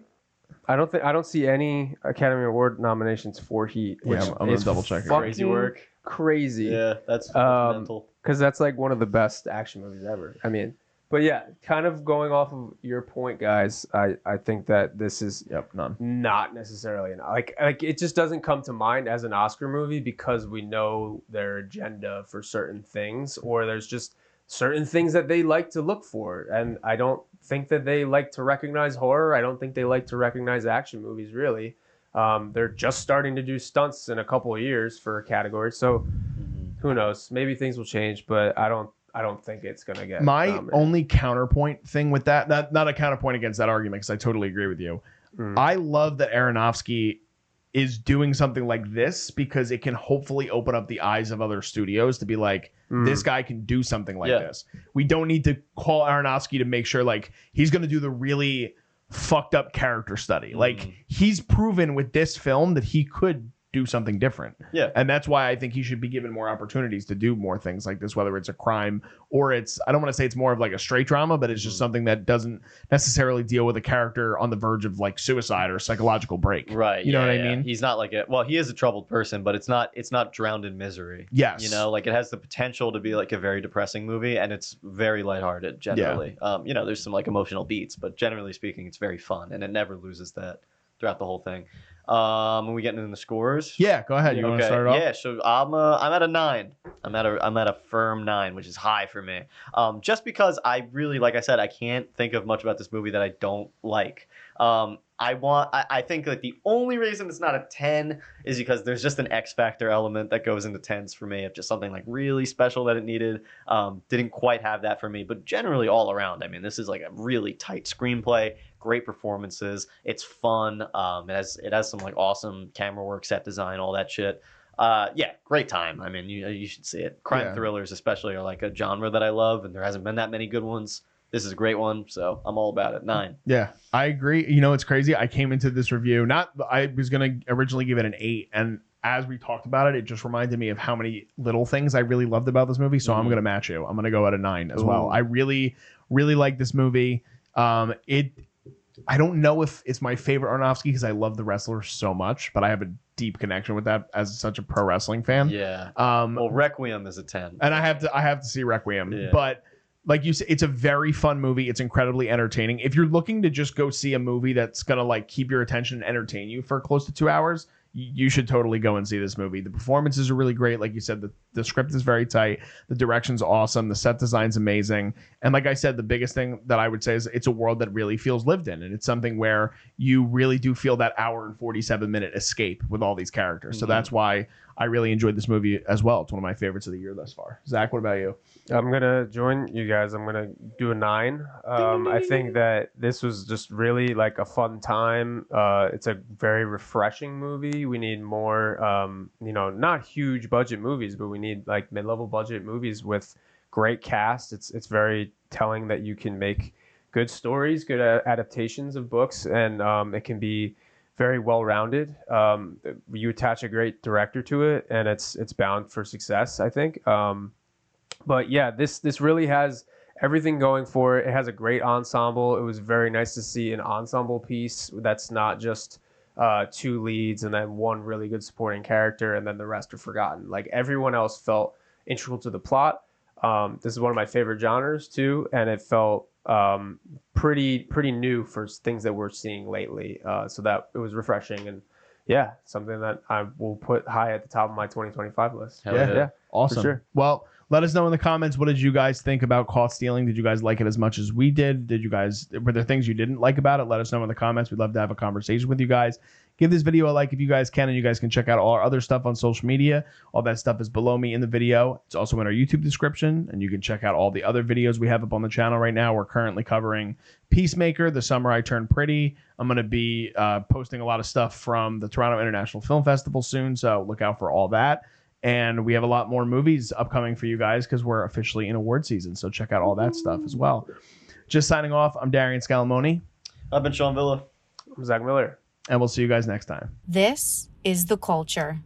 I don't see any Academy Award nominations for Heat. Which I'm gonna double check. Crazy work. Crazy. Yeah, that's mental. Because that's like one of the best action movies ever. I mean, but yeah, kind of going off of your point, guys. I think that this is not necessarily like it just doesn't come to mind as an Oscar movie because we know their agenda for certain things, or there's just certain things that they like to look for, and I don't think that they like to recognize horror. I don't think they like to recognize action movies really. They're just starting to do stunts in a couple of years for a category, so who knows? Maybe things will change, but I don't think it's gonna get. My only counterpoint thing with that, not a counterpoint against that argument, because I totally agree with you. I love that Aronofsky is doing something like this because it can hopefully open up the eyes of other studios to be like, this guy can do something like this. We don't need to call Aronofsky to make sure like he's gonna do the really fucked up character study. Like he's proven with this film that he could do something different. Yeah. And that's why I think he should be given more opportunities to do more things like this, whether it's a crime or it's, I don't want to say it's more of like a straight drama, but it's just something that doesn't necessarily deal with a character on the verge of like suicide or psychological break. Right. You know what I mean? He's not like he is a troubled person, but it's not drowned in misery. Yes. You know, like it has the potential to be like a very depressing movie, and it's very lighthearted generally. You know, there's some like emotional beats, but generally speaking, it's very fun, and it never loses that throughout the whole thing. Are we getting into the scores? Yeah, go ahead. You want to start it off? Yeah, so I'm at a 9. I'm at a firm 9, which is high for me. Just because I really, like I said, I can't think of much about this movie that I don't like. I think that the only reason it's not a 10 is because there's just an X factor element that goes into 10s for me of just something like really special that it needed. Didn't quite have that for me, but generally all around, I mean, this is like a really tight screenplay, great performances. It's fun. It has some like awesome camera work, set design, all that shit. Yeah, great time. I mean, you should see it. Crime thrillers especially are like a genre that I love, and there hasn't been that many good ones. This is a great one, so I'm all about it. 9. Yeah, I agree. You know, it's crazy. I came into this review, I was going to originally give it an 8, and as we talked about it, it just reminded me of how many little things I really loved about this movie. So I'm going to match you. I'm going to go at a 9 as well. I really, really like this movie. I don't know if it's my favorite Aronofsky because I love The Wrestler so much, but I have a deep connection with that as such a pro wrestling fan. Yeah. Well, Requiem is a 10. And I have to see Requiem. Yeah. But like you said, it's a very fun movie. It's incredibly entertaining. If you're looking to just go see a movie that's going to like keep your attention and entertain you for close to 2 hours, you should totally go and see this movie. The performances are really great. Like you said, the script is very tight. The direction's awesome. The set design's amazing. And like I said, the biggest thing that I would say is it's a world that really feels lived in. And it's something where you really do feel that hour and 47-minute escape with all these characters. So that's why I really enjoyed this movie as well. It's one of my favorites of the year thus far. Zach, what about you? I'm going to join you guys. I'm going to do a 9. I think that this was just really like a fun time. It's a very refreshing movie. We need more, not huge budget movies, but we need like mid-level budget movies with great cast. It's very telling that you can make good stories, good adaptations of books, and it can be very well-rounded. You attach a great director to it, and it's bound for success, I think. But yeah, this really has everything going for it. It has a great ensemble. It was very nice to see an ensemble piece that's not just 2 leads and then one really good supporting character and then the rest are forgotten. Like everyone else felt integral to the plot. This is one of my favorite genres too, and it felt pretty new for things that we're seeing lately. So that it was refreshing, and yeah, something that I will put high at the top of my 2025 list. Yeah. Awesome. For sure. Well, let us know in the comments, what did you guys think about Caught Stealing? Did you guys like it as much as we did? Were there things you didn't like about it? Let us know in the comments. We'd love to have a conversation with you guys. Give this video a like if you guys can, and you guys can check out all our other stuff on social media. All that stuff is below me in the video. It's also in our YouTube description, and you can check out all the other videos we have up on the channel right now. We're currently covering Peacemaker, The Summer I Turned Pretty. I'm going to be posting a lot of stuff from the Toronto International Film Festival soon, so look out for all that. And we have a lot more movies upcoming for you guys because we're officially in award season. So check out all that stuff as well. Just signing off, I'm Darian Scalamoni. I've been Sean Villa. I'm Zach Miller. And we'll see you guys next time. This is The Culture.